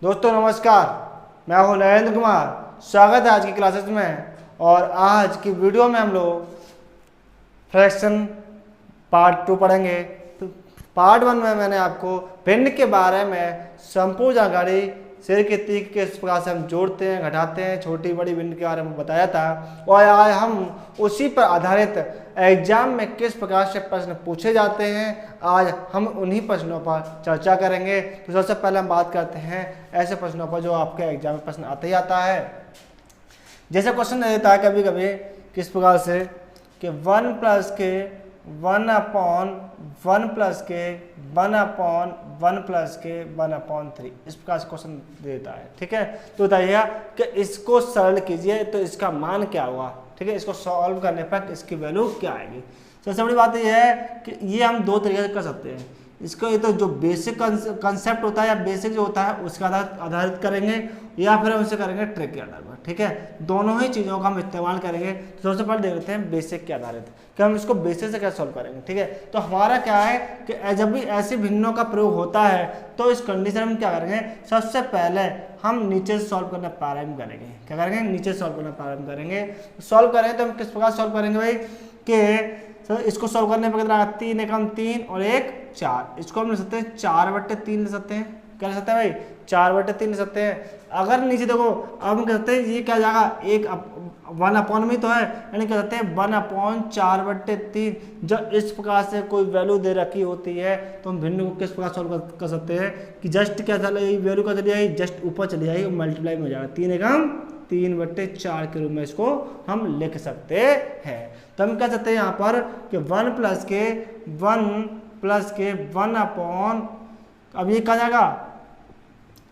दोस्तों नमस्कार, मैं हूं नरेंद्र कुमार। स्वागत है आज की क्लासेस में। और आज की वीडियो में हम लोग फ्रैक्शन पार्ट 2 पढ़ेंगे। तो पार्ट 1 में मैंने आपको भिन्न के बारे में संपूर्ण जानकारी सिर के तीक के इस प्रकार से हम जोड़ते हैं, घटाते हैं, छोटी बड़ी भिन्न के बारे में बताया था। और आज हम उसी पर आधारित एग्जाम में किस प्रकार से प्रश्न पूछे जाते हैं, आज हम उन्हीं प्रश्नों पर चर्चा करेंगे। तो सबसे पहले हम बात करते हैं ऐसे प्रश्नों पर जो आपके एग्जाम में प्रश्न आते ही आता है। जैसे क्वेश्चन देता है कभी कभी किस प्रकार से कि 1 प्लस के 1 अपॉन 1 प्लस के 1 अपॉन 1 प्लस के 1 अपॉन 3, इस प्रकार से क्वेश्चन देता है। ठीक है, तो बताइए कि इसको सरल कीजिए तो इसका मान क्या होगा। ठीक है, इसको सॉल्व करने पर इसकी वैल्यू क्या आएगी। सबसे बड़ी बात यह है कि ये हम दो तरीके से कर सकते हैं। इसको ये तो जो बेसिक कंसेप्ट होता है या बेसिक जो होता है उसका आधारित करेंगे, या फिर हम इसे करेंगे ट्रिक के आधार पर। ठीक है, दोनों ही चीज़ों का हम इस्तेमाल करेंगे। तो सबसे पहले देख लेते हैं बेसिक के आधारित कि हम इसको बेसिक से कैसे सॉल्व करेंगे। ठीक है, तो हमारा क्या है कि जब भी ऐसे भिन्नों का प्रयोग होता है तो इस कंडीशन में क्या करेंगे, सबसे पहले हम नीचे से सॉल्व करना प्रारंभ करेंगे। क्या करेंगे, नीचे से सॉल्व करना प्रारंभ करेंगे। सॉल्व करें तो हम किस प्रकार सॉल्व करेंगे भाई कि तो इसको सॉल्व करने पर कितना 3 एकम 3 और 1 4। इसको हम ले सकते हैं 4/3 ले सकते हैं। क्या ले सकते हैं भाई, 4/3 ले सकते हैं। अगर नीचे देखो अब हम कहते हैं ये क्या जाएगा, 1 अपॉन में तो है, यानी क्या कहते हैं 1 अपॉन 4/3। जब इस प्रकार से कोई वैल्यू दे रखी होती है तो हम भिन्न को किस प्रकार सॉल्व कर सकते हैं कि जस्ट क्या चले वैल्यू का चली आई, जस्ट ऊपर चली आई, मल्टीप्लाई में हो जाएगा। 3 एकम 3/4 के रूप में इसको हम लिख सकते हैं। तो हम कह सकते हैं यहाँ पर कि 1 प्लस के 1 अपॉन, अब ये कहा जाएगा,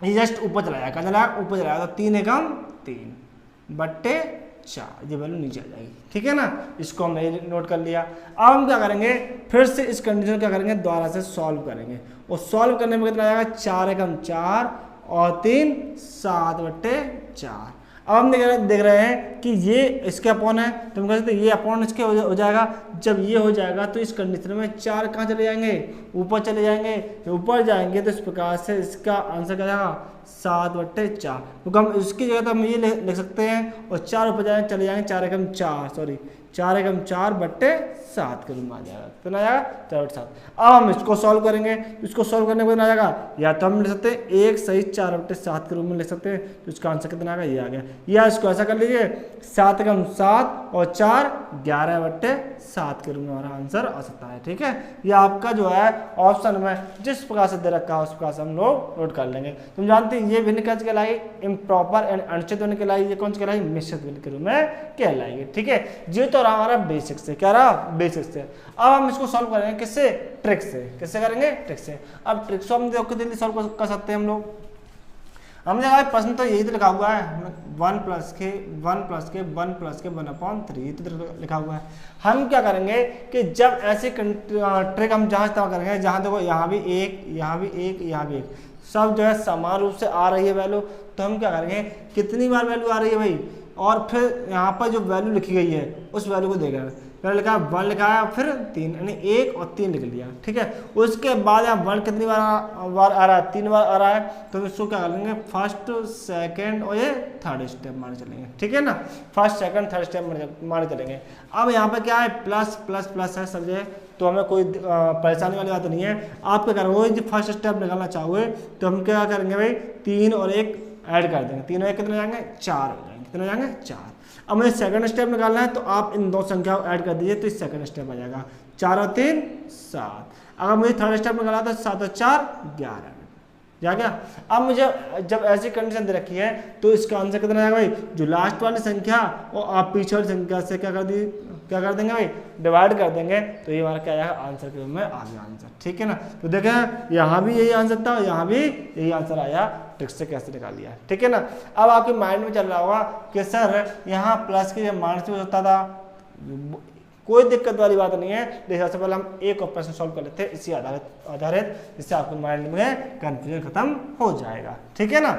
ये जस्ट ऊपर चला जाएगा, कहा जाएगा ऊपर चला जाएगा। तो 3 एकम 3/4 ये वैल्यू नीचे आ जाएगी। ठीक है ना, इसको हमने नोट कर लिया। अब हम क्या करेंगे, फिर से इस कंडीशन क्या करेंगे, दोबारा से सॉल्व करेंगे। और सॉल्व करने में कितना आएगा, 4 एकम 4 और 3 7/4। अब हम देख रहे हैं कि ये इसके अपॉन है, तो हम कह सकते हैं ये अपॉन इसके हो जाएगा। जब ये हो जाएगा तो इस कंडीशन में 4 कहाँ चले जाएंगे, ऊपर चले जाएंगे। ऊपर जाएंगे तो इस प्रकार से इसका आंसर क्या जाएगा 7/4, क्योंकि हम इसकी जगह तो हम ये लिख सकते हैं। और 4 ऊपर जाएंगे चले जाएंगे 4 एकम 4/7 के रूप में आ जाएगा। कितना आ जाएगा 4/7। अब हम इसको सॉल्व करेंगे। इसको सॉल्व करने को आ जाएगा, या तो हम लिख सकते हैं 1 सही 4/7 के रूप में लिख सकते हैं। तो इसका आंसर कितना आएगा, ये आ गया। या इसको ऐसा कर लीजिए 7 एकम 7 और 4 11/7 के रूप में हमारा आंसर आ सकता है। ठीक है, यह आपका जो है ऑप्शन में जिस प्रकार से दे रखा है उस प्रकार से हम लोग नोट कर लेंगे। तुम जानते हैं ये भिन्न कैसे कहलाई, इम्प्रॉपर एंड अनुचित भिन्न कहलाई। ये कौन सी कहलाई, मिश्रित भिन्न के रूप में कहलाएगी। ठीक है, ये तो रहा हमारा बेसिक से, क्या रहा बेसिक से। अब हम इसको सॉल्व करेंगे किससे, ट्रिक से। किससे करेंगे, ट्रिक से। अब ट्रिक से हम जल्दी सॉल्व कर सकते हैं हम लोग। हमने देखा प्रश्न तो यही तो लिखा हुआ है, 1 प्लस के 1 अपॉन 3, ये तो लिखा हुआ है। हम क्या करेंगे कि जब ऐसे ट्रिक हम जहाँ इस्तेमाल करेंगे, जहाँ देखो यहाँ भी 1 यहाँ भी 1 यहाँ भी 1, सब जो है समान रूप से आ रही है वैल्यू, तो हम क्या करेंगे, कितनी बार वैल्यू आ रही है भाई, और फिर यहाँ पर जो वैल्यू लिखी गई है उस वैल्यू को देखें। पहले लिखा 1 लिखा है, फिर 3, यानी 1 और 3 लिख लिया। ठीक है, उसके बाद यहाँ 1 कितनी बार आ रहा है, 3 बार आ रहा है। तो इसको क्या करेंगे, फर्स्ट सेकंड और ये थर्ड स्टेप माने चलेंगे। ठीक है ना, फर्स्ट सेकंड थर्ड स्टेप माने चलेंगे। अब यहाँ पे क्या है, प्लस प्लस प्लस है सब जगह, तो हमें कोई परेशानी वाली बात नहीं है। आप क्या करोगे, जो फर्स्ट स्टेप निकालना चाहोगे तो हम क्या करेंगे भाई, 3 और 1 ऐड कर देंगे। 3 और 1 कितने जाएंगे, 4 हो जाएंगे। कितने जाएंगे, 4। अब मुझे सेकंड स्टेप निकालना है तो आप इन दो संख्याओं को ऐड कर दीजिए, तो इस सेकंड स्टेप आ जाएगा 4 और 3 7। अगर मुझे थर्ड स्टेप निकालना है तो 7 और 4 11 जा गया। अब मुझे जब ऐसी कंडीशन दे रखी है तो इसका आंसर कितना आएगा भाई, जो लास्ट वाली संख्या और आप पीछे वाली संख्या से क्या कर देंगे भाई, डिवाइड कर देंगे। तो ये हमारा क्या आएगा, आंसर के रूप में आ गया आंसर। ठीक है ना, तो देखें यहाँ भी यही आंसर था, यहाँ भी यही आंसर आया। ट्रिक से कैसे निकाल लिया। ठीक है ना, अब आपके माइंड में चल रहा होगा कि सर यहाँ प्लस के माइनस में होता था, कोई दिक्कत वाली बात नहीं है। देखिए सबसे पहले हम एक और प्रश्न सॉल्व कर लेते हैं इसी आधारित, जिससे आपके माइंड में कंफ्यूजन खत्म हो जाएगा। ठीक है ना,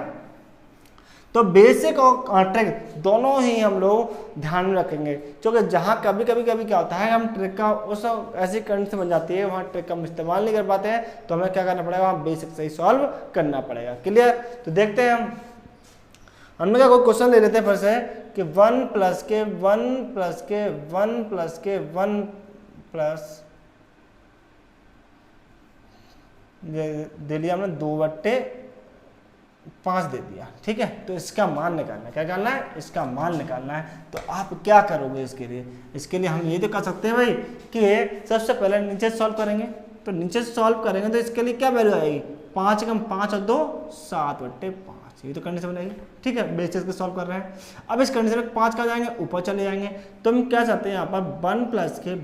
तो बेसिक और ट्रिक दोनों ही हम लोग ध्यान में रखेंगे, क्योंकि जहाँ कभी क्या होता है हम ट्रिक का उस ऐसी कंडीशन बन जाती है वहाँ ट्रिक का हम इस्तेमाल नहीं कर पाते हैं, तो हमें क्या करना पड़ेगा, वहाँ बेसिक से ही सॉल्व करना पड़ेगा। क्लियर? तो देखते हैं हमने क्या कोई क्वेश्चन ले लेते हैं फिर से कि 1 प्लस के 1 प्लस के 1 प्लस के 1 प्लस दे लिया हमने 2/5 दे दिया। ठीक है, तो इसका मान निकालना है। क्या करना है? इसका मान निकालना है। तो आप क्या करोगे इसके लिए? इसके लिए हम ये तो कर सकते हैं भाई कि सबसे पहले नीचे सॉल्व करेंगे, तो नीचे से सॉल्व करेंगे तो इसके लिए क्या वैल्यू आएगी, 5 कम 5 और 2 7/5, ये तो कंडीशन बनेगी। ठीक है, बेसिस के सॉल्व कर रहे हैं। अब इस कंडीशन में 5 का जाएंगे ऊपर चले जाएंगे, तो हम क्या चाहते हैं यहाँ पर 1 प्लस के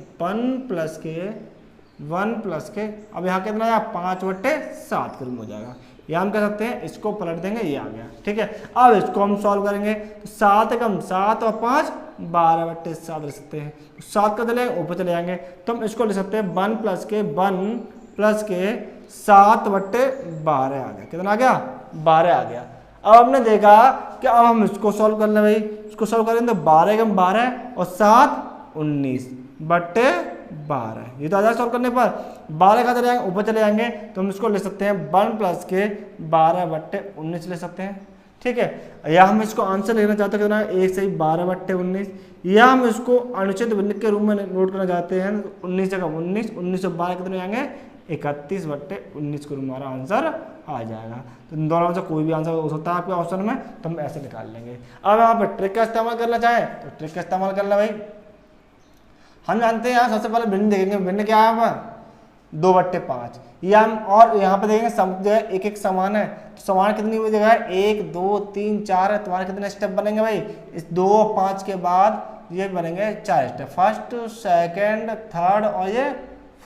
1 प्लस के अब यहाँ कितना आया 5/7 के रूम हो जाएगा। या हम कह सकते हैं इसको पलट देंगे, ये आ गया। ठीक है, अब इसको हम सॉल्व करेंगे तो 7 कम 7 और 5 12/7 ले सकते हैं। तो 7 का चले ऊपर चले जाएंगे, तो हम इसको ले सकते हैं 1 प्लस के 7/12 आ गया। कितना आ गया? 12 आ गया। अब हमने देखा कि अब हम इसको सॉल्व कर लें भाई, इसको सॉल्व करेंगे तो 12 कम 12 और 7 19/12, ये तो आ जाएगा सॉल्व करने पर। 12 का चले जाएंगे ऊपर चले जाएंगे, तो हम इसको ले सकते हैं 1 प्लस के 12/19 ले सकते हैं। ठीक है, या हम इसको आंसर लिखना चाहते हैं कितना, 1 से 12/19, या हम इसको अनुचित भिन्न के रूप में नोट करना चाहते हैं, 19 जगह 19, 19 और 12 कितने आएंगे 31/19 के रूप में हमारा आंसर आ जाएगा। तो इन दोनों में से कोई भी आंसर हो सकता है आपके ऑप्शन में, तो हम ऐसे निकाल लेंगे। अब यहाँ पर ट्रिक का इस्तेमाल करना चाहें तो ट्रिक का इस्तेमाल करना भाई। हम जानते हैं यहाँ सबसे पहले भिन्न देखेंगे, भिन्न क्या है यहाँ पर 2/5, या हम और यहाँ पे देखेंगे सब जगह एक एक समान है, तो समान कितनी हुई जगह है 1 2 3 4 है। तुम्हारे कितने स्टेप बनेंगे भाई, इस 2 और 5 के बाद ये बनेंगे 4 स्टेप, फर्स्ट सेकंड थर्ड और ये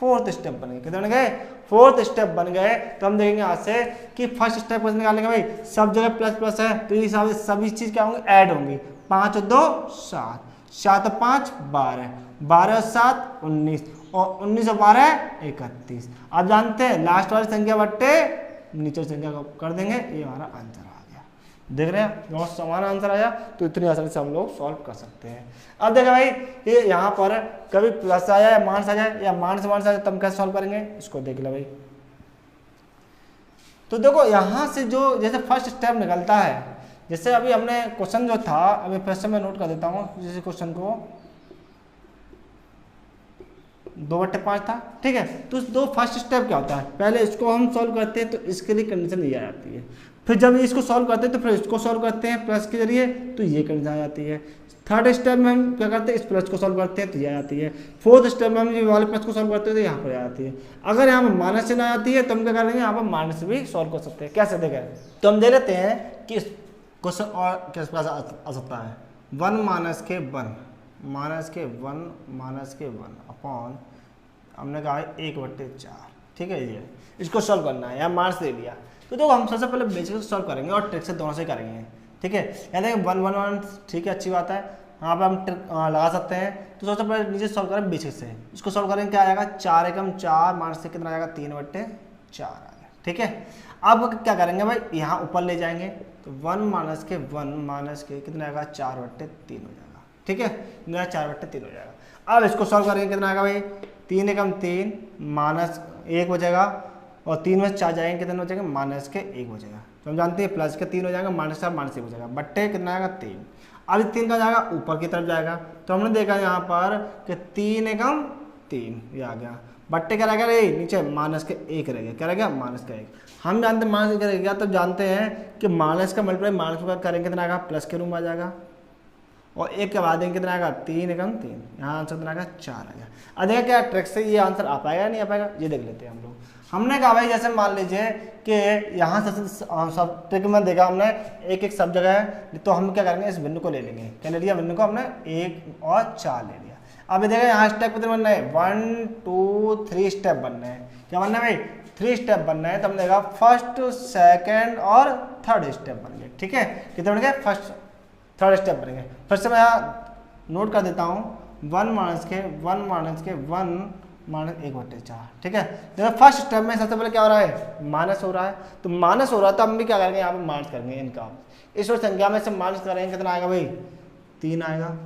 4th स्टेप बन गए। कितने बन गए? 4th स्टेप बन गए। तो हम देखेंगे यहाँ से कि फर्स्ट स्टेप कैसे निकालेंगे भाई, सब जगह प्लस प्लस है, तो ये हिसाब से सभी चीज क्या होंगी, ऐड होंगी। 5 और 2 7, 7 और 5 12, 12 और 7 19 और 19 और 12 31। आप जानते हैं लास्ट वाली संख्या बट्टे नीचे संख्या को कर देंगे, ये हमारा आंसर आ गया। देख रहे हैं बहुत समान आंसर आया, तो इतनी आसानी से हम लोग सॉल्व कर सकते हैं। अब देखा भाई ये यहाँ पर कभी प्लस आ जाए माइनस आ जाए या माइनस आ जाए, तब कैसे सॉल्व करेंगे इसको देख लो भाई। तो देखो यहाँ से जो जैसे फर्स्ट स्टेप निकलता है, जैसे अभी हमने क्वेश्चन जो था, अभी फिर से मैं नोट कर देता हूँ, जैसे क्वेश्चन को 2/5 था। ठीक है, तो दो फर्स्ट स्टेप क्या होता है, पहले इसको हम सॉल्व करते हैं तो इसके लिए कंडीशन ये आ जाती है, फिर जब इसको सॉल्व करते हैं तो फिर इसको सॉल्व करते हैं प्लस के जरिए, तो ये कंडीशन आ जाती है। थर्ड स्टेप में हम क्या करते हैं, इस प्लस को सॉल्व करते हैं तो ये आ जाती है। फोर्थ स्टेप में हम ये वाले प्लस को सॉल्व करते हैं तो यहाँ पर आ जाती है। अगर यहाँ पर माइनस से ना आती है तो हम क्या करेंगे, यहाँ पर माइनस से भी सॉल्व कर सकते हैं। कैसे देखें, तो हम दे लेते हैं कि क्वेश्चन और किस पास आ सकता है 1 माइनस के 1 अपॉन हमने कहा 1/4। ठीक है, ये इसको सॉल्व करना है, यहाँ माइनस दे दिया। तो देखो हम सबसे पहले बेसिक से सॉल्व करेंगे और ट्रिक से दोनों से करेंगे। ठीक है, याद है 1 1 1, ठीक है, अच्छी बात है, यहाँ पे हम ट्रिक लगा सकते हैं। तो सबसे पहले नीचे सॉल्व करें बेसिक से, इसको सॉल्व करेंगे क्या आएगा 4 एकम 4 माइनस से कितना आएगा 3/4 आ गया। ठीक है, अब क्या करेंगे भाई, यहाँ ऊपर ले जाएंगे तो 1 माइनस के कितना आएगा 4/3 हो जाएगा। ठीक है, मेरा 4/3 हो जाएगा। अब इसको सॉल्व करेंगे कितना आएगा भाई 3 एकम 3 माइनस 1 हो जाएगा, और 3 में 4 जाएंगे कितने हो जाएगा माइनस के 1 हो जाएगा। तो हम जानते हैं प्लस के 3 हो जाएगा, माइनस का माइनस 1 हो जाएगा, बट्टे कितना आएगा 3। अब 3 का जाएगा ऊपर की तरफ जाएगा, तो हमने देखा यहाँ पर कि 3 एकम 3 ये आ गया, बट्टे क्या रहेगा नीचे माइनस के 1 रहेगा, क्या रहेगा माइनस का 1। हम जानते हैं माइनस 1 रहेगा, तो जानते हैं कि माइनस का मल्टीप्लाई माइनस का करेंगे कितना आएगा प्लस के रूम में आ जाएगा, और 1 के बाद कितना आएगा 3 एकम 3, यहाँ आंसर कितना आएगा 4 आएगा। अब देखा क्या ट्रिक से ये आंसर आ पाएगा नहीं आ पाएगा, ये देख लेते हैं हम लोग। हमने कहा भाई जैसे मान लीजिए कि यहाँ से सब ट्रिक में देखा हमने एक एक सब जगह है, तो हम क्या करेंगे इस बिंदु को ले लेंगे, क्या ले लिया बिंदु को हमने 1 और 4 ले लिया। अब देखा यहाँ स्टेप कितने बनना है 1 2 3 स्टेप बनना है, क्या बनना है भाई 3 स्टेप बनना है। तो हमने देखा फर्स्ट सेकेंड और थर्ड स्टेप बन गए। ठीक है, कितने बन गए फर्स्ट थर्ड स्टेप बनेंगे। फिर से मैं यहाँ नोट कर देता हूँ 1 माइनस के 1 माइनस 1/4। ठीक है, देखो फर्स्ट स्टेप में सबसे पहले क्या हो रहा है माइनस हो रहा है, तो माइनस हो रहा है तो हम भी क्या करेंगे यहाँ पर माइनस करेंगे इनका, इस संख्या में से माइनस करेंगे कितना आएगा भाई 3 आएगा।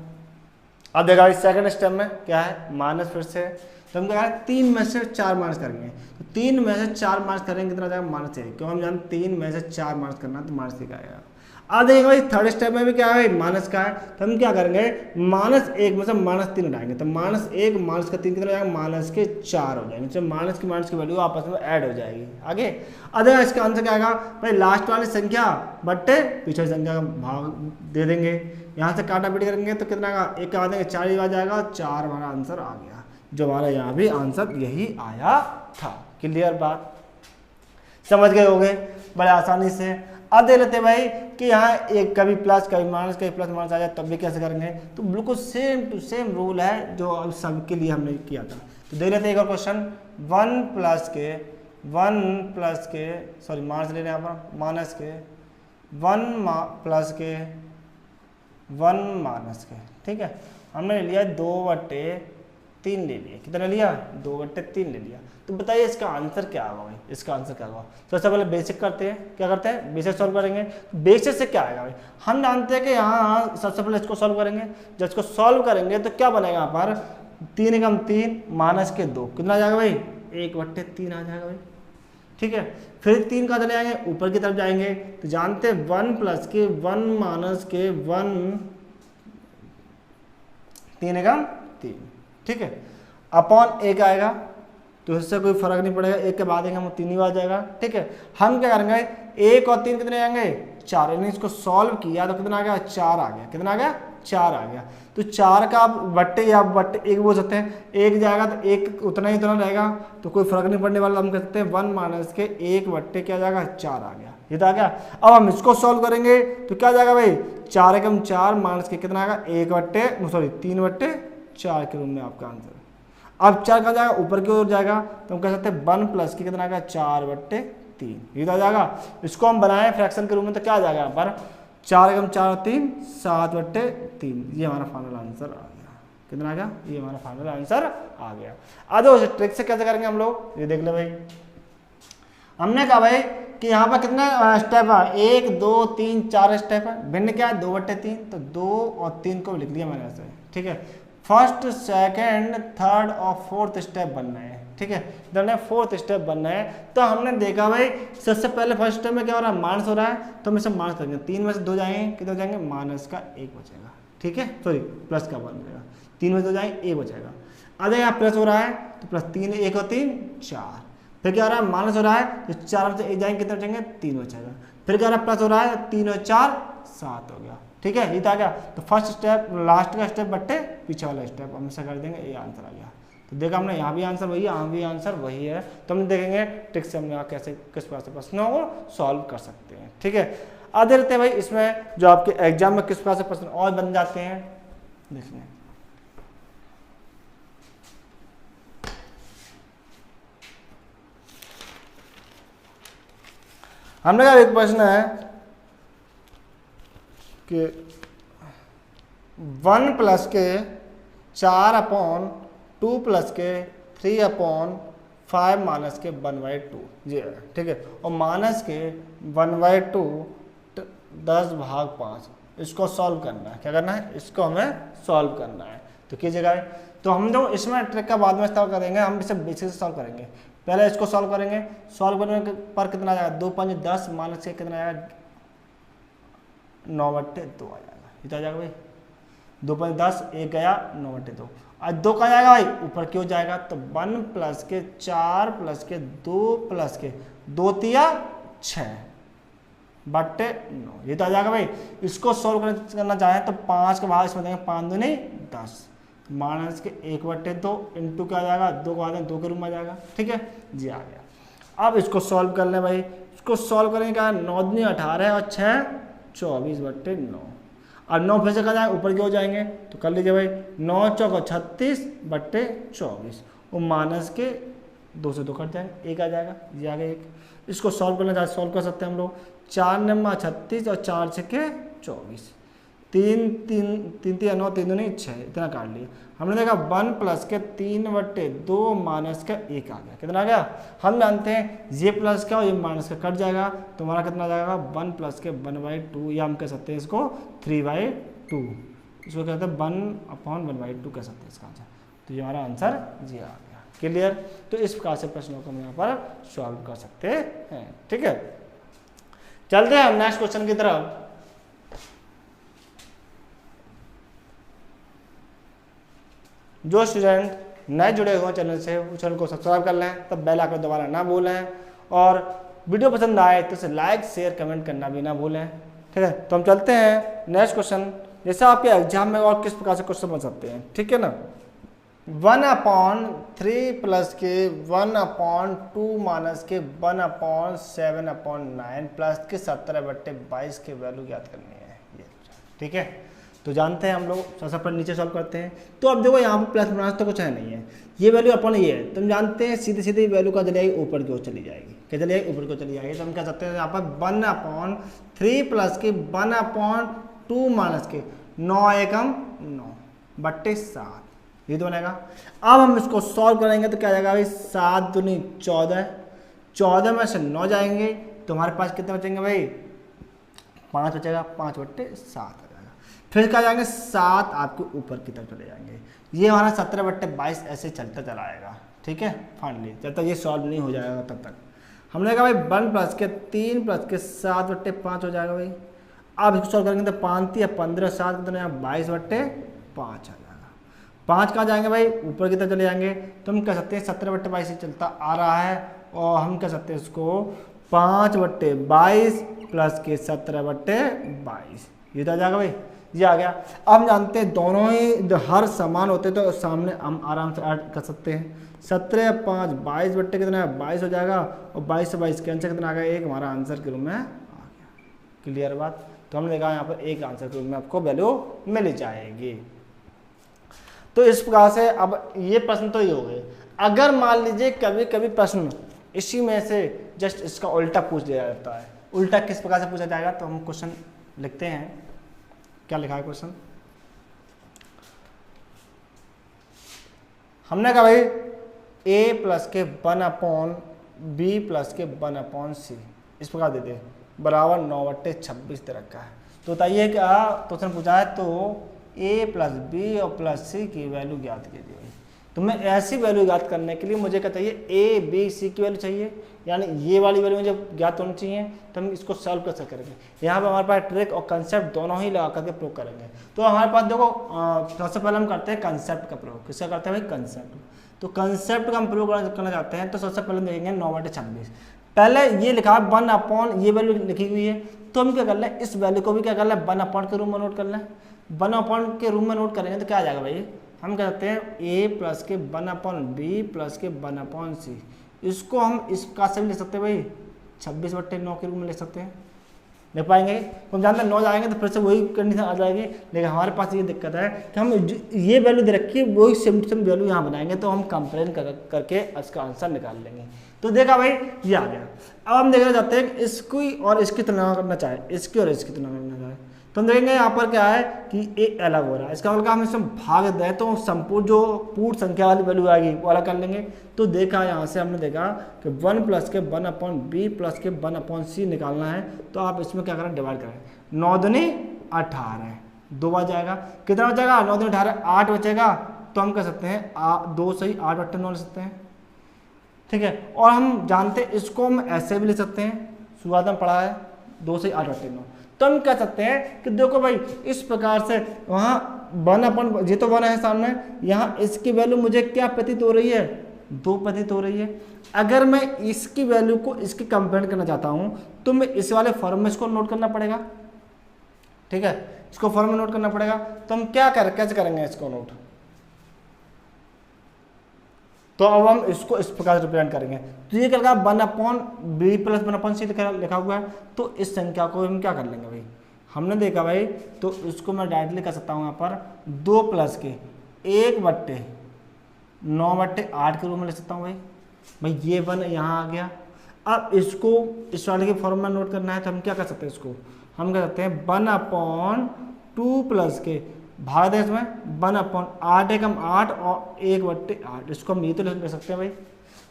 अब देखा सेकंड स्टेप में क्या है माइनस फिर से, तो हम क्या करें 3 में से 4 माइनस करेंगे, तो 3 में से 4 माइनस करेंगे कितना जाएगा -1, क्यों हम जानते 3 में से 4 माइनस करना तो -1 आएगा। अब देखिए भाई थर्ड स्टेप में भी क्या है भाई माइनस का है, तो हम क्या करेंगे -1 में से -3 हटाएंगे, तो -1 -3 कितना जाएगा -4 हो जाएंगे, तो माइनस की वैल्यू आपस में ऐड हो जाएगी। आगे अब इसका आंसर क्या आएगा भाई लास्ट वाली संख्या बट्टे पिछली संख्या का भाग दे देंगे, यहाँ से काटा पीट करेंगे तो कितना आएगा 1 का देंगे 4 आ जाएगा, 4 हमारा आंसर आ गया, जो हमारा यहाँ भी आंसर यही आया था। क्लियर बात, समझ गए होंगे बड़े आसानी से। अब देख लेते भाई कि यहाँ एक कभी प्लस कभी माइनस कभी प्लस माइनस आ जाए तब भी कैसे करेंगे, तो बिल्कुल सेम टू सेम रूल है जो अब सबके लिए हमने किया था। तो देख लेते एक और क्वेश्चन 1 प्लस के सॉरी माइनस ले रहे हैं यहाँ पर माइनस के 1 प्लस के 1 माइनस के, ठीक है हमने ले लिया 2/3 ले लिया, कितना लिया 2/3 ले लिया। तो बताइए इसका आंसर क्या होगा भाई, इसका आंसर क्या होगा। तो सबसे पहले बेसिक करते हैं, क्या करते हैं बेसिक सॉल्व करेंगे। बेसिक से क्या आएगा भाई, हम जानते हैं कि यहाँ सबसे पहले इसको सॉल्व करेंगे, जब इसको सॉल्व करेंगे तो क्या बनेगा यहाँ पर 3 × 3 -2 कितना आ जाएगा भाई 1/3 आ जाएगा भाई, ठीक है। फिर 3 कहाँ चले जाएंगे ऊपर की तरफ जाएंगे, तो जानते हैं 1 प्लस के 1 माइनस के 1 3 × 3, ठीक है अपॉन 1 आएगा, तो इससे कोई फर्क नहीं पड़ेगा, 1 के बाद हम 3 ही बार जाएगा, ठीक है। हम क्या करेंगे 1 और 3 कितने आएंगे 4, यानी इसको सॉल्व किया तो कितना आ गया 4 आ गया, कितना आ गया 4 आ गया। तो 4 का आप बट्टे या बट्टे 1 बोल सकते हैं, 1 जाएगा तो 1 उतना ही रहेगा, तो कोई फर्क नहीं पड़ने वाला, हम कह सकते हैं 1 माइनस के 1/4 क्या जाएगा 4 आ गया, ये तो आ गया। अब हम इसको सॉल्व करेंगे तो क्या जाएगा भाई 4 × 4 माइनस के कितना आएगा 3/4 के रूप में आपका आंसर। अब 4 का जाएगा ऊपर की ओर जाएगा, तो हम कह सकते हैं 1 प्लस की कितना आएगा 4/3, ये तो आ जाएगा। इसको हम बनाएं फ्रैक्शन के रूप में तो क्या आ जाएगा यहाँ पर 4 × 4 3 7/3, ये हमारा फाइनल आंसर आ गया, कितना आ गया ये हमारा फाइनल आंसर आ गया। अब ट्रिक से कैसे करेंगे हम लोग, ये देख ले भाई। हमने कहा भाई कि यहाँ पर कितने स्टेप है 1 2 3 4 स्टेप है, भिन्न क्या है 2/3, तो 2 और 3 को लिख लिया मैंने ऐसे, ठीक है। फर्स्ट सेकंड थर्ड और फोर्थ स्टेप बनना है, ठीक है इधर 4th स्टेप बनना है। तो हमने देखा भाई सबसे पहले फर्स्ट स्टेप में क्या हो रहा है माइनस हो रहा है, तो हम इसे माइनस करेंगे, 3 में से 2 जाएंगे कितने हो जाएंगे -1 बचेगा, ठीक है सॉरी प्लस का बन जाएगा, 3 में से 2 जाएंगे 1 बचेगा। अब यहाँ प्लस हो रहा है तो प्लस 3 1 और 3 4, फिर क्या हो रहा है माइनस हो रहा है तो 4 में से 1 जाएंगे कितने बचेंगे 3 बचेगा, फिर क्या हो रहा है प्लस हो रहा है 3 और 4 7 हो गया, ठीक है ये तो आ गया। तो फर्स्ट स्टेप लास्ट का स्टेप बट्टे पीछे वाला स्टेप हम ऐसा कर देंगे, ये आंसर आ गया। तो देखा हमने यहाँ भी आंसर वही है, यहाँ भी आंसर वही है। तो हम देखेंगे ट्रिक से हम यहाँ कैसे किस प्रकार से प्रश्नों को सॉल्व कर सकते हैं, ठीक है। आधे रहते हैं भाई इसमें जो आपके एग्जाम में किस प्रकार से प्रश्न और बन जाते हैं देखने। हमने कहा एक प्रश्न है कि 1 प्लस के 4/2 प्लस के 3/5 माइनस के 1/2 ये है, ठीक है। और माइनस के 1/2 10/5 इसको सॉल्व करना है, क्या करना है इसको हमें सॉल्व करना है। तो कीजिएगा तो हम जो इसमें ट्रिक का बाद में इस्तेमाल करेंगे, हम इसे बेसिक से सॉल्व करेंगे। पहले इसको सॉल्व करेंगे, सॉल्व करने पर कितना आ जाएगा 2 5 10 माइनस के कितना आएगा 9/2 आ जाएगा, ये तो आ जाएगा भाई 2 5 10 1 गया 9/2। आज 2 का जाएगा भाई ऊपर क्यों जाएगा, तो 1 प्लस के 4 प्लस के 2 प्लस के 2 3 6/9, ये तो आ जाएगा भाई। इसको सॉल्व करना चाहें तो 5 के बाद इसमें देंगे 5 दूनी 10 माइनस के 1/2 इंटू क्या आ जाएगा 2 को आते 2 के रूप में आ जाएगा, ठीक है जी आ गया। अब इसको सॉल्व कर लें भाई, इसको सॉल्व करेंगे क्या 9 दूनी 18 और 6 24/9 और 9 फिर से कहा जाए ऊपर की हो जाएंगे, तो कर लीजिए भाई 9 चौक 36/24 और माइनस के 2 से 2 कट जाएंगे 1 आ जाएगा, ये आ गया 1। इसको सॉल्व करना चाहे सॉल्व कर सकते हैं हम लोग, 4 9 36 और 4 6 24 तीन तीन तीन तीन 9 3 नहीं 6, इतना काट लिया। हमने देखा 1 प्लस के 3/2 माइनस का 1 आ गया। कितना आ गया? हम जानते हैं ये प्लस का और ये माइनस का कट जाएगा, तो हमारा कितना आ जाएगा 1 प्लस के 1/2, या हम कह सकते हैं इसको 3/2, इसको कहते हैं 1/1/2 कह सकते हैं इसका आंसर। तो ये हमारा आंसर ये आ गया। क्लियर? तो इस प्रकार से प्रश्नों को हम यहाँ पर सॉल्व कर सकते हैं। ठीक है, चलते हैं हम नेक्स्ट क्वेश्चन की तरफ। जो स्टूडेंट नए जुड़े हुए चैनल से उस चैनल को सब्सक्राइब कर लें, तब बेल आइकन दोबारा ना भूलें, और वीडियो पसंद आए तो इसे लाइक शेयर कमेंट करना भी ना भूलें। ठीक है, तो हम चलते हैं नेक्स्ट क्वेश्चन। जैसे आपके एग्जाम में और किस प्रकार से क्वेश्चन बन सकते हैं, ठीक है ना। 1/3 प्लस के 1/2 माइनस के 1/7/9 प्लस के 17/22 के वैल्यू ज्ञात करनी है ये। ठीक है, तो जानते हैं हम लोग, सबसे पहले नीचे सॉल्व करते हैं। तो अब देखो यहाँ पर प्लस माइनस तो कुछ है नहीं है, ये वैल्यू अपन ये है, तो हम जानते हैं सीधे सीधे वैल्यू का चली जाएगी ऊपर की ओर चली जाएगी। क्या चली जाएगी? ऊपर की ओर चली जाएगी। तो हम कह सकते हैं यहाँ पर 1/3 प्लस के 1/2 माइनस के 9 एकम 9/7, ये तो बनेगा। अब हम इसको सॉल्व करेंगे तो क्या जाएगा भाई, 7 दूनी 14, 14 में से 9 जाएंगे तो हमारे पास कितने बचेंगे भाई, 5 बचेगा, 5/7 आ जाएगा। फिर क्या जाएंगे, 7 आपके ऊपर की तरफ चले जाएंगे, ये हमारा 17/22 ऐसे चलता चला आएगा। ठीक है, फाइनली जब तक ये सॉल्व नहीं हो जाएगा तब तक हमने कहा भाई 1 प्लस के 3 प्लस के 7/5 हो जाएगा भाई। अब इसको सॉल्व करेंगे तो 5 या 15 7 कितने 22/5 आ जाएगा। 5 कहाँ जाएंगे भाई, ऊपर की तरफ चले जाएंगे, तो हम कह सकते हैं 17/22 चलता आ रहा है, और हम कह सकते हैं इसको 5/22 प्लस के 17/22, ये तो आ जाएगा भाई, ये आ गया। अब हम जानते हैं दोनों ही हर समान होते तो सामने हम आराम से ऐड कर सकते हैं। 17 5 22 बट्टे कितना है 22 हो जाएगा, और 22 से 22 कैंसिल कितना आ गया, एक हमारा आंसर के रूप में आ गया। क्लियर बात? तो हमने देखा यहाँ पर एक आंसर के रूप में आपको वैल्यू मिल जाएगी। तो इस प्रकार से अब ये प्रश्न तो ये हो गए। अगर मान लीजिए कभी कभी प्रश्न इसी में से जस्ट इसका उल्टा पूछ लिया जाता है, उल्टा किस प्रकार से पूछा जाएगा, तो हम क्वेश्चन लिखते हैं। क्या लिखा है क्वेश्चन, हमने कहा भाई a प्लस के 1/b प्लस के 1/c इस प्रकार दे दे बराबर 9/26 दे रखा है। तो बताइए क्या क्वेश्चन पूछा है, तो a प्लस b और प्लस c की वैल्यू ज्ञात कीजिए। तो मैं ऐसी वैल्यू ज्ञात करने के लिए मुझे क्या चाहिए, a b c की वैल्यू चाहिए, यानी ये वाली वैल्यू मुझे ज्ञात होनी चाहिए, तो हम इसको सॉल्व कैसे करेंगे। यहाँ पे हमारे पास ट्रिक और कंसेप्ट दोनों ही लगा करके प्रूव करेंगे। तो हमारे पास देखो सबसे पहले हम करते हैं कंसेप्ट का प्रयोग। किसका करते हैं भाई, कंसेप्ट। तो कंसेप्ट का हम प्रयोग करना चाहते हैं, तो सबसे पहले देखेंगे 9/26। पहले ये लिखा है 1/, ये वैल्यू लिखी हुई है, तो हम क्या कर लें, इस वैल्यू को भी क्या कर लें 1/, के रूम में नोट कर लें। 1/, के रूम में नोट करेंगे तो क्या आ जाएगा भाई, हम क्या कहते हैं a प्लस के 1/b प्लस के 1/c, इसको हम इस प्रकार से भी लिख सकते हैं भाई 26/9 के रूप में लिख सकते हैं। लिख पाएंगे? तो हम जानते हैं 9 जाएंगे तो फिर से वही कंडीशन आ जाएगी, लेकिन हमारे पास ये दिक्कत है कि हम ये वैल्यू दे रखी है, वही सेम वैल्यू यहाँ बनाएंगे, तो हम कंपेयर करके इसका आंसर निकाल लेंगे। तो देखा भाई ये आ गया। अब हम देखना चाहते हैं कि इसकी और इसकी तुलना करना चाहे, इसकी और इसकी तुलना करना चाहे, तो हम देखेंगे यहाँ पर क्या है कि ए अलग हो रहा है, इसका मतलब हम इसमें भाग दें तो संपूर्ण जो पूर्ण संख्या वाली वैल्यू आएगी वो अलग कर लेंगे। तो देखा यहाँ से हमने देखा कि 1 प्लस के 1/b प्लस के 1/c निकालना है, तो आप इसमें क्या करें, डिवाइड करें। 9 दूनी 18, 2 बार जाएगा, कितना बचेगा 9 दूनी 18 8 बचेगा, तो हम कह सकते हैं 2 सही 8/9 ले सकते हैं। ठीक है, और हम जानते हैं इसको हम ऐसे भी ले सकते हैं, शुरुआत में पढ़ा है 2 सही 8/9। तो हम कह सकते हैं कि देखो भाई इस प्रकार से वहाँ 1/, ये तो 1 है सामने, यहाँ इसकी वैल्यू मुझे क्या प्रतीत हो रही है, 2 प्रतीत हो रही है। अगर मैं इसकी वैल्यू को इसकी कंपेयर करना चाहता हूँ तो मैं इस वाले फॉर्म में इसको नोट करना पड़ेगा। ठीक है, इसको फॉर्म में नोट करना पड़ेगा। तो हम क्या कैसे करेंगे इसको नोट, तो अब हम इसको इस प्रकार से रिप्रेजेंट करेंगे। तो ये क्या 1/b प्लस 1/c लिखा हुआ है, तो इस संख्या को हम क्या कर लेंगे भाई, हमने देखा भाई, तो इसको मैं डायरेक्टली कर सकता हूँ यहाँ पर 2 प्लस के 1/9/8 के रूप में ले सकता हूँ भाई ये 1 यहाँ आ गया। अब इसको इस वाले के फॉर्म में नोट करना है, तो हम क्या कर सकते हैं, इसको हम कह सकते हैं 1/2 2 प्लस के भाग दें इसमें 1/8 एकम 8 और 1/8, इसको हम ये तो लिख सकते हैं भाई,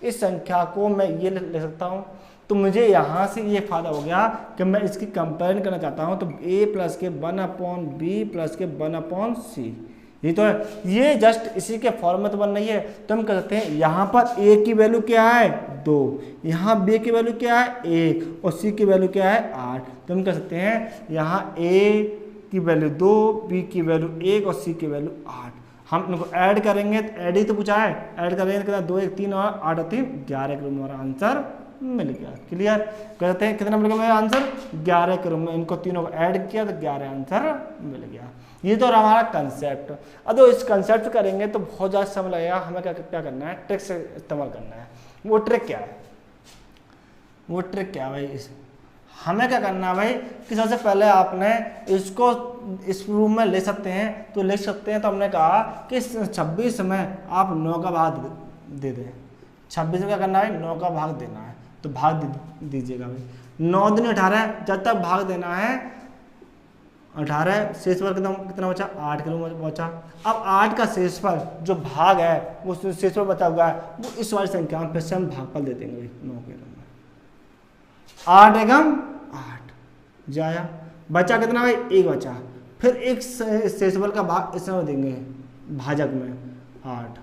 इस संख्या को मैं ये लिख सकता हूँ। तो मुझे यहाँ से ये फायदा हो गया कि मैं इसकी कंपेरिजन करना चाहता हूँ, तो a प्लस के 1/b प्लस के 1/c, ये तो है, ये जस्ट इसी के फॉर्म में तो बन रही है। तो हम कह सकते हैं यहाँ पर a की वैल्यू क्या है 2, यहाँ b की वैल्यू क्या है 1 और c की वैल्यू क्या है 8। तो हम कह सकते हैं यहाँ a की वैल्यू 2, b की वैल्यू 1 और c की वैल्यू 8। हम इनको ऐड करेंगे तो ऐड ही तो पूछा है, ऐड करेंगे तो कितना 2 1 3 और 8 और 3 11 के रूम में हमारा आंसर मिल गया। क्लियर, कहते हैं कितना मिल गया मेरा आंसर 11 के रूम में, इनको तीनों को ऐड किया तो 11 आंसर मिल गया। ये तो हमारा कंसेप्ट। अब इस कंसेप्ट करेंगे तो बहुत ज़्यादा समय लगेगा, हमें क्या क्या करना है, ट्रिक से इस्तेमाल करना है। वो ट्रिक क्या है, वो ट्रिक क्या है भाई, हमें क्या करना है भाई कि सबसे पहले आपने इसको इस रूम में ले सकते हैं तो ले सकते हैं। तो हमने कहा कि 26 में आप 9 का भाग दे दें, 26 में क्या करना है 9 का भाग देना है, तो भाग दीजिएगा भाई। 9 दूनी 18, जब तक भाग देना है 18, शेषफल कितना बचा 8 के रूम में बचा। अब 8 का शेषफल जो भाग है वो शेषफल बचा हुआ है वो इस वाली संख्या में फिर से हम भागफल दे देंगे भाई 9 के रूम में। 8 एकम 8 जाया, बचा कितना भाई 1 बचा, फिर एक शेषफल का भाग इसमें देंगे भाजक में 8,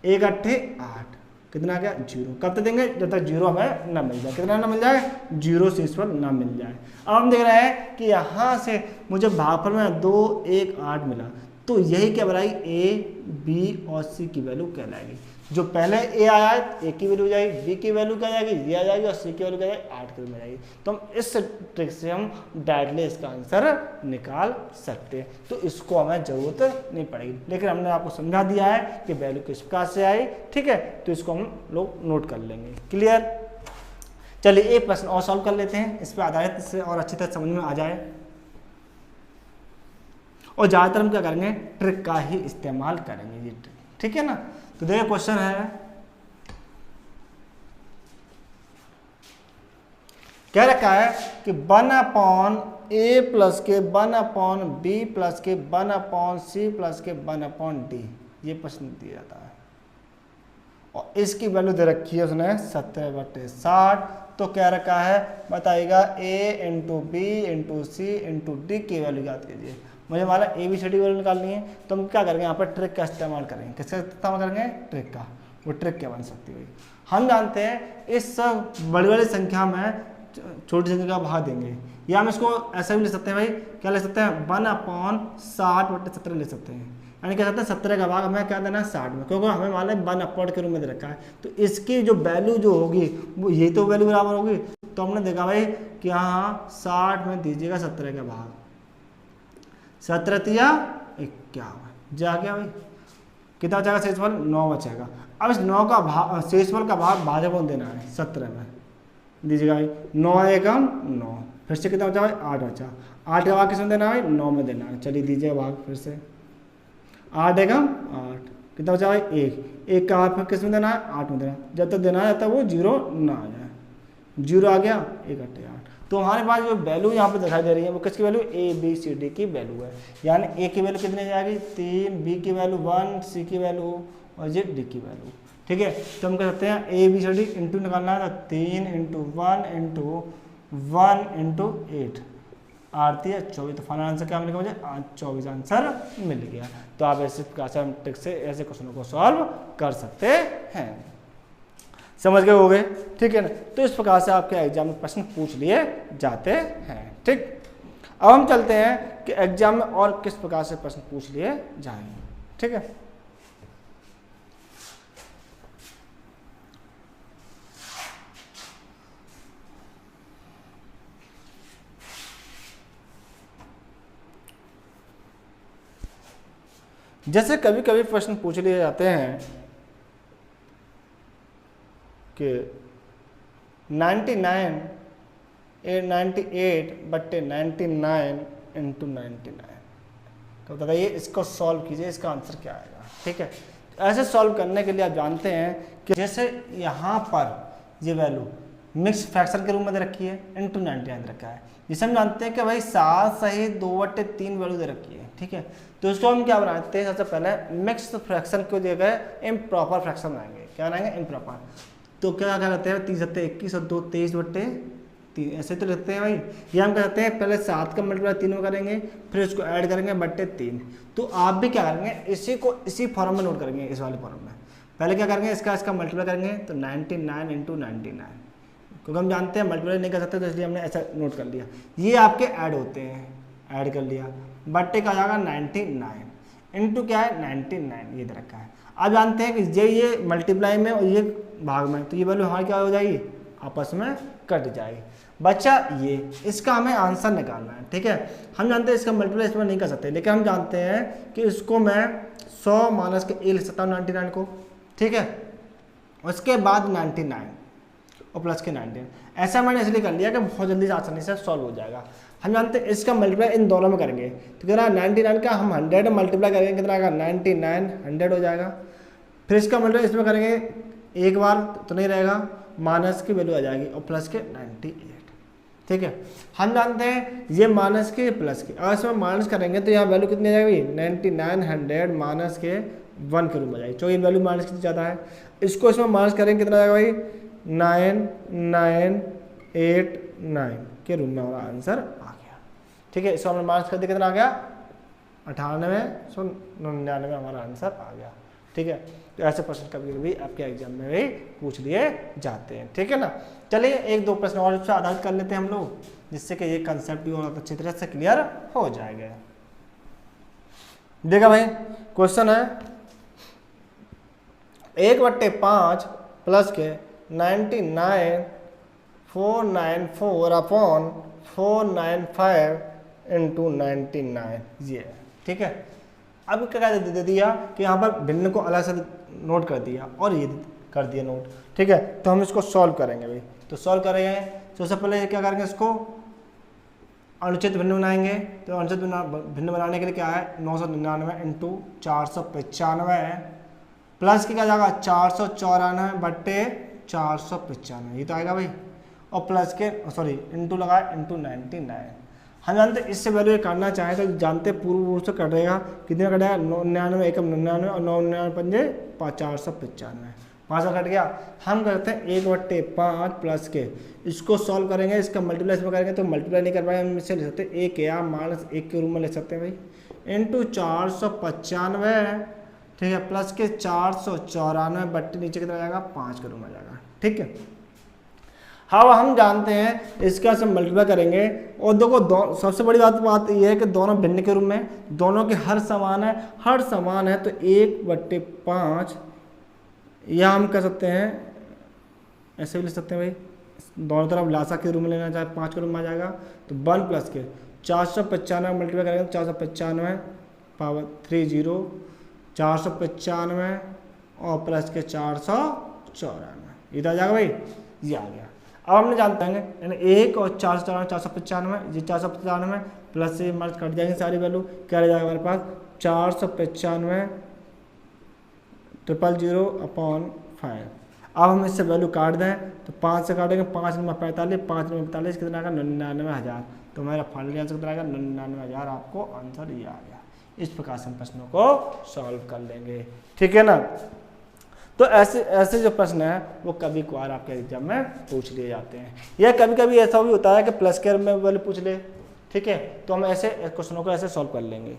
1 8 8, कितना आ गया 0। कब तक देंगे जब तक 0 हमें ना मिल जाए, कितना ना मिल जाए 0 शेषफल ना मिल जाए। अब हम देख रहे हैं कि यहाँ से मुझे भागफल में 2 1 8 मिला, तो यही क्या बनाएगी a b और c की वैल्यू कहलाएगी। जो पहले a आया है a की वैल्यू जाएगी, b की वैल्यू क्या जाएगी ये आ जाएगी और c की वैल्यू क्या जाएगी 8 के रूप में जाएगी। तो हम इस ट्रिक से हम डायरेक्टली इसका आंसर निकाल सकते हैं, तो इसको हमें जरूरत नहीं पड़ेगी। लेकिन हमने आपको समझा दिया है कि वैल्यू किस प्रकार से आई, ठीक है, तो इसको हम लोग नोट कर लेंगे। क्लियर, चलिए एक प्रश्न और सॉल्व कर लेते हैं, इस पर आधारित इससे और अच्छी तरह समझ में आ जाए। और ज़्यादातर हम क्या करेंगे ट्रिक का ही इस्तेमाल करेंगे, ये ट्रिक, ठीक है ना। तो देखिए क्वेश्चन है, क्या रखा है कि 1/a प्लस के 1/b प्लस के 1/c प्लस के 1/d, ये प्रश्न दिया जाता है और इसकी वैल्यू दे रखी है उसने 70/60। तो क्या रखा है बताइएगा a into B into C into D की वैल्यू याद कीजिए। मुझे हमारा A B C D value निकालनी है, तो हम क्या करेंगे यहाँ पर ट्रिक का इस्तेमाल करेंगे। किसका इस्तेमाल करेंगे ट्रिक का। वो ट्रिक क्या बन सकती है, हम जानते हैं इस बड़ी बड़ी संख्या में छोटी संख्या का भाग देंगे, या हम इसको ऐसा भी ले सकते हैं भाई, क्या ले सकते हैं 1/60/17 ले सकते हैं। यानी क्या कहते हैं 17 का भाग हमें क्या देना है 60 में, क्योंकि हमें मान लें 1 के रूप में दे रखा है। तो इसकी जो वैल्यू जो होगी वो यही तो वैल्यू बराबर होगी। तो हमने देखा भाई कि यहाँ 60 में दीजिएगा 17 का भाग, 17 या 51 जा गया भाई, कितना बचेगा शेषफल 9 बचेगा। अब इस 9 का भाग शेषफल का भाग भाजक को देना है 17 में, दीजिएगा भाई 9 एकम 9, फिर से कितना बचा भाई 8 बचा। 8 का भाग किसमें देना है 9 में देना है। चलिए दीजिएगा भाग फिर से 8 एकम 8, कितना बचा भाई 1 का भाग फिर किसमें देना है 8 में देना है। जब तक देना है जब तक वो 0 ना आ जाए, 0 आ गया 1 8 8। तो हमारे पास जो वैल्यू यहाँ पे दिखाई दे रही है वो किसकी value A B C D की वैल्यू है। यानी ए की वैल्यू कितनी जाएगी 3, बी की वैल्यू 1, सी की वैल्यू और ये डी की वैल्यू, ठीक है। तो हम कह सकते हैं A B C D into निकालना है, तो 3 इंटू 1 इंटू 1 इंटू 8 8 या 24। तो फाइनल आंसर क्या मिलेगा मुझे 24 आंसर मिल गया। तो आप ऐसे प्रकार से हम ट्रिक से ऐसे क्वेश्चनों को सॉल्व कर सकते हैं, समझ गए होगे, ठीक है ना। तो इस प्रकार से आपके एग्जाम में प्रश्न पूछ लिए जाते हैं, ठीक। अब हम चलते हैं कि एग्जाम में और किस प्रकार से प्रश्न पूछ लिए जाएंगे, ठीक है। जैसे कभी कभी प्रश्न पूछ लिए जाते हैं कि 98/99 इंटू 99, तो बताइए इसको सॉल्व कीजिए, इसका आंसर क्या आएगा, ठीक है। ऐसे सॉल्व करने के लिए आप जानते हैं कि जैसे यहाँ पर ये वैल्यू मिक्स फ्रैक्शन के रूप में दे रखी है, इंटू 99 दे रखा है, जिसे हम जानते हैं कि भाई 7 सहित 2/3 वैल्यू दे रखी है, ठीक है। तो इसको हम क्या बनाते हैं, सबसे पहले मिक्स फ्रैक्शन को जगह इम्प्रॉपर फ्रैक्शन बनाएंगे। क्या बनाएंगे, इम्प्रॉपर। तो क्या करते हैं, 3 7 21 और 2 23/3, ऐसे तो लिखते हैं भाई। ये हम कहते हैं पहले 7 का मल्टीप्लाई 3 में करेंगे, फिर इसको ऐड करेंगे /3। तो आप भी क्या करेंगे, इसी को इसी फॉर्म में नोट करेंगे, इस वाले फॉर्म में। पहले क्या करेंगे, इसका मल्टीप्लाई करेंगे, तो 99 × 99, क्योंकि हम जानते हैं मल्टीप्लाई नहीं कर सकते, तो इसलिए हमने ऐसा नोट कर लिया। ये आपके ऐड होते हैं, ऐड कर लिया, बट्टे का जाएगा 99 इंटू क्या है 99, ये दे रखा है। अब जानते हैं कि ये मल्टीप्लाई में और ये भाग में, तो ये वैल्यू हमारी क्या हो जाएगी, आपस में कट जाएगी। बच्चा ये इसका हमें आंसर निकालना है, ठीक है। हम जानते हैं इसका मल्टीप्लाई इसमें नहीं कर सकते, लेकिन हम जानते हैं कि इसको मैं 100 माइनस के ए लिख सकता हूँ 99 को, ठीक है। उसके बाद 99 और प्लस के 19, ऐसा मैंने इसलिए कर लिया कि बहुत जल्दी से आसानी से सॉल्व हो जाएगा। हम जानते हैं इसका मल्टीप्लाई इन दोनों में करेंगे, तो कितना 99 का हम 100 मल्टीप्लाई करेंगे, कितना आएगा 99 100 हो जाएगा। फिर इसका मल्टीप्लाई इसमें करेंगे एक बार तो नहीं रहेगा, माइनस की वैल्यू आ जाएगी और प्लस के 98, ठीक है। हम जानते हैं ये माइनस के प्लस के, अगर इसमें माइनस करेंगे तो यहाँ वैल्यू कितनी आ जाएगी 99 100 माइनस के 1 के रूप में आ जाएगी, क्योंकि वैल्यू माइनस कितनी ज़्यादा है। इसको इसमें माइनस करेंगे, कितना आएगा भाई 9989 के रूप में हमारा आंसर आ गया, ठीक है। इसको हमने माइनस कर दिया, कितना आ गया 9899 हमारा आंसर आ गया, ठीक है। तो ऐसे प्रश्न कभी कभी आपके एग्जाम में भी पूछ लिए जाते हैं, ठीक है ना। चलिए 1-2 प्रश्न और उससे आधारित कर लेते हैं हम लोग, जिससे कि ये कंसेप्ट भी और अच्छी तरह से क्लियर हो जाएगा। देखा भाई, क्वेश्चन है 1/5 प्लस के 99,494/495 इंटू 99, ये, ठीक है। अब क्या दे दिया कि यहाँ पर भिन्न को अलग से नोट कर दिया और ये कर दिया नोट, ठीक है। तो हम इसको सॉल्व करेंगे भाई, तो सॉल्व करेंगे तो सबसे पहले क्या करेंगे, इसको अनुचित भिन्न बनाएंगे। तो अनुचित भिन्न बनाने के लिए क्या है 999 इंटू 495 प्लस की क्या जाएगा 494/495, ये तो आएगा भाई, और प्लस के सॉरी इंटू लगाए इंटू 99। हम जानते इससे वैल्यू करना चाहें तो जानते पूर्व रूप से कटेगा, कितने कटेगा 99 एकम 99 और 99 5 495, 5 कट गया। हम करते हैं 1/5 प्लस के, इसको सॉल्व करेंगे, इसका मल्टीप्लाई इसमें करेंगे तो मल्टीप्लाई नहीं कर पाएंगे, हम इससे ले सकते हैं 1 या -1 के रूप में ले सकते हैं भाई, इंटू 495, ठीक है, प्लस के 494 बट्टे नीचे कितना जाएगा 5 के रूप में जाएगा, ठीक है। हाँ हम जानते हैं इसका सब मल्टीप्लाई करेंगे, और देखो सबसे बड़ी बात यह है कि दोनों भिन्न के रूप में, दोनों के हर समान है, हर समान है, तो 1/5 या हम कह सकते हैं ऐसे भी ले सकते हैं भाई, दोनों तरफ लासा के रूप में लेना चाहे 5 के रूप में आ जाएगा, तो 1 प्लस के 495 मल्टीप्लाई करेंगे तो 495 पावर 30 495 और प्लस के 494, ये तो आ जाएगा भाई, ये आ गया। अब हमने जानते हैं 1 और 495, ये 495 प्लस से मर्ज कट जाएंगे सारी वैल्यू, क्या रह जाएगा हमारे पास 495 000/5। अब हम इससे वैल्यू काट दें तो 5 से काटेंगे, 5 में 45, 5 में 45 कितना आएगा 99,000, तो हमारा फाइनल आंसर कितना आएगा 99,000, आपको आंसर ये आ गया। इस प्रकार से हम प्रश्नों को सॉल्व कर लेंगे, ठीक है ना। तो ऐसे जो प्रश्न है वो कभी कभार आपके एग्जाम में पूछ लिए जाते हैं, या कभी कभी ऐसा भी होता है कि प्लस के में वैल्यू पूछ ले, ठीक है। तो हम ऐसे क्वेश्चनों को ऐसे सॉल्व कर लेंगे।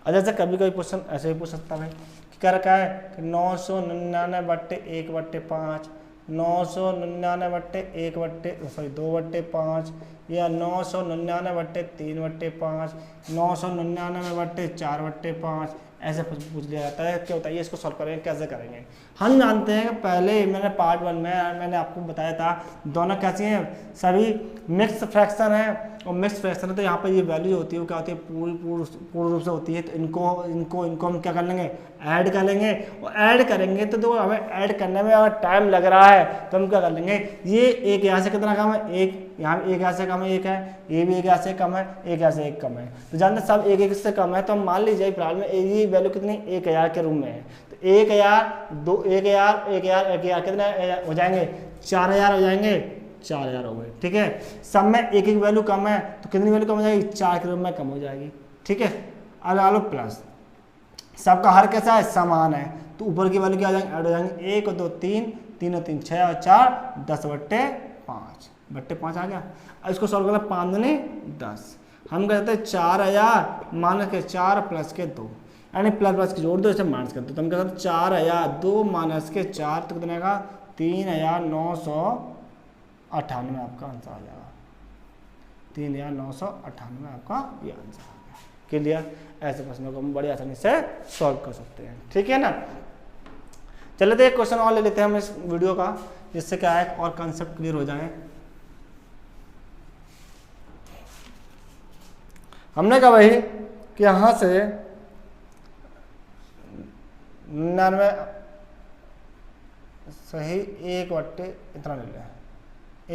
जैसे कभी कभी क्वेश्चन ऐसे भी पूछ सकता है कि क्या रखा है 999/1/5, 2/5 या 999/3/5, 999/4/5, ऐसे पूछ लिया जाता है। क्या बताइए इसको सॉल्व करेंगे, कैसे करेंगे। हम जानते हैं कि पहले मैंने पार्ट 1 में मैंने आपको बताया था दोनों कैसी हैं, सभी मिक्स फ्रैक्शन है, और मिक्स फ्रैक्शन है तो यहाँ पर ये वैल्यू होती है वो क्या होती है पूर्ण रूप से होती है। तो इनको हम क्या कर लेंगे, ऐड कर लेंगे, और ऐड करेंगे तो देखो हमें ऐड करने में अगर टाइम लग रहा है तो हम क्या कर लेंगे, ये एक यहाँ से कितना कम है, एक यहाँ एक यहाँ से कम है, एक है, ये भी एक यहाँ से कम है, एक यहाँ से एक कम है, तो जानते सब एक से कम है। तो हम मान लीजिए फिलहाल में ये वैल्यू कितनी 1000 के रूम में है, तो 1000 2 1000 कितने हो जाएंगे, 4000 हो जाएंगे, 4000 हो गए। ठीक है, सब में एक एक वैल्यू कम है तो कितनी वैल्यू कम हो जाएगी, 4 के रूप में कम हो जाएगी। ठीक है, अलग प्लस, सबका हर कैसा है, समान है, तो ऊपर की वैल्यू क्या आ जाएंगे, ऐड हो जाएंगे। 1 और 2 3, 3 और 3 6 और 4 10/5 आ गया। अब इसको सॉल्व करना, 5 दूनी 10, हम कहते हैं 4000 माइनस के 4 प्लस के 2, यानी प्लस प्लस की जोड़ दो, इसे माइनस कर दो, तो हम कहते हैं 4000 2 माइनस के 4 तो कितने का 3998 आपका आंसर आ जाएगा। 3998 आपका ये आंसर आ गया। क्लियर, ऐसे प्रश्नों को हम बड़ी आसानी से सॉल्व कर सकते हैं। ठीक है ना, चलिए तो एक क्वेश्चन और ले लेते हैं हम इस वीडियो का, जिससे क्या है और कंसेप्ट क्लियर हो जाए। हमने कहा भाई कि यहाँ से 99 सही 1/, इतना ले लें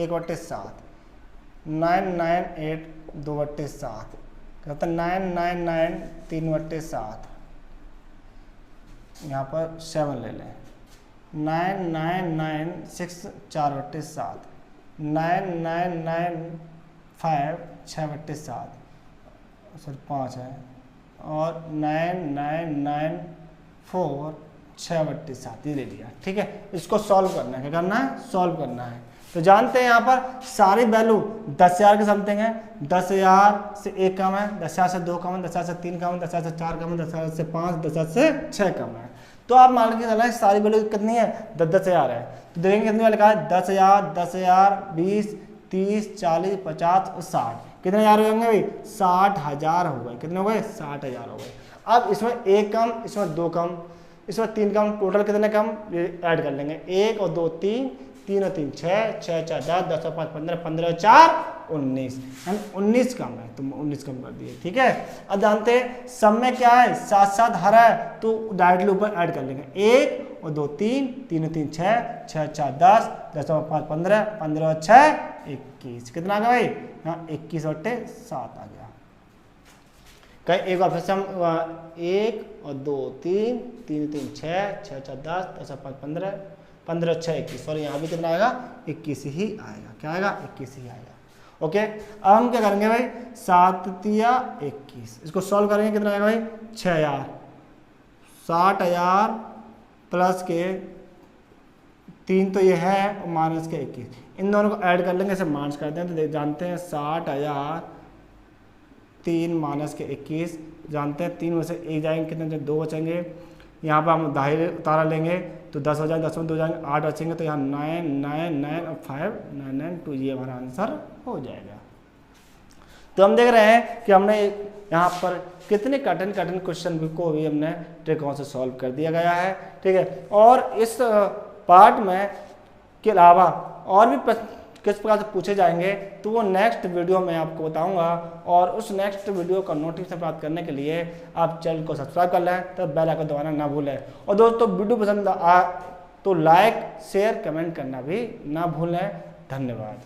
1/7, 998 2/7, कहते हैं 999 3/7, यहाँ पर 7 ले लें, 9996 4/7, 9995 6/7, सर 5 है, और 9994 6/7 ये ले लिया। ठीक है, इसको सॉल्व करना है, क्या करना है, सॉल्व करना है। तो जानते हैं यहाँ पर सारी वैल्यू 10000 के समथिंग है, 10000 से 1 कम है, 10000 से 2 कम है, 10000 से 3 कम है, 10000 से 4 कम है, 10000 से 5, 10000 से 6 कम है। तो आप मान के चला सारी वैल्यू कितनी है, 10,000 है, तो देखेंगे कितनी वाले का है, 10,000 10,000 20 30 40 50 और 60, कितने हजार हो जाएंगे भाई, 60,000 हो गए। कितने हो गए, 60,000 हो गए। अब इसमें 1 कम, इसमें 2 कम, इसमें 3 कम, टोटल कितने कम ये ऐड कर लेंगे, 1 और 2 3, 3 और 3 6, 6 4 10, 10 और 5 15, 15 और 4 19, हम 19 कम है तो 19 कम कर दिए। ठीक है, अब जानते हैं सब में क्या है, 7 हर है, तो डायरेक्टली ऊपर ऐड कर लेंगे, 1 और 2 3, 3 और 3 6, 6 4 10, 10 और 5 15, 15 और 6 21, कितना आ गया भाई, यहाँ 21/7 आ गया। कहीं एक बार फिर से हम 1 और 2 3, 3 3 6, 6 4 10, 10 और 5 15, 15 6 21, और यहाँ भी कितना आएगा, 21 ही आएगा। क्या आएगा, 21 ही आएगा। ओके, अब हम क्या करेंगे भाई, 7 तिया 21, इसको सॉल्व करेंगे, कितना आएगा भाई, 6000, 60,000 प्लस के 3 तो ये है और माइनस के 21, इन दोनों को ऐड कर लेंगे, इसे माइनस करते हैं तो जानते हैं 60,000 3 माइनस के 21, जानते हैं 3 में से 1 जाएंगे, कितने 2 बचेंगे, यहाँ पर हम दाहिने उतारा लेंगे तो 10 हो जाएंगे, 10 में 2 जाएंगे 8 बचेंगे, तो यहाँ 9 9 9 और 5 9 9 2 ये हमारा आंसर हो जाएगा। तो हम देख रहे हैं कि हमने यहाँ पर कितने कठिन क्वेश्चन को भी हमने ट्रिकों से सॉल्व कर दिया गया है। ठीक है, और इस पार्ट में के अलावा और भी किस प्रकार से पूछे जाएंगे तो वो नेक्स्ट वीडियो में आपको बताऊंगा, और उस नेक्स्ट वीडियो का नोटिफिकेशन प्राप्त करने के लिए आप चैनल को सब्सक्राइब कर लें, तब बेल आइकन दबाना ना भूलें। और दोस्तों वीडियो पसंद आ तो लाइक शेयर कमेंट करना भी ना भूलें। धन्यवाद।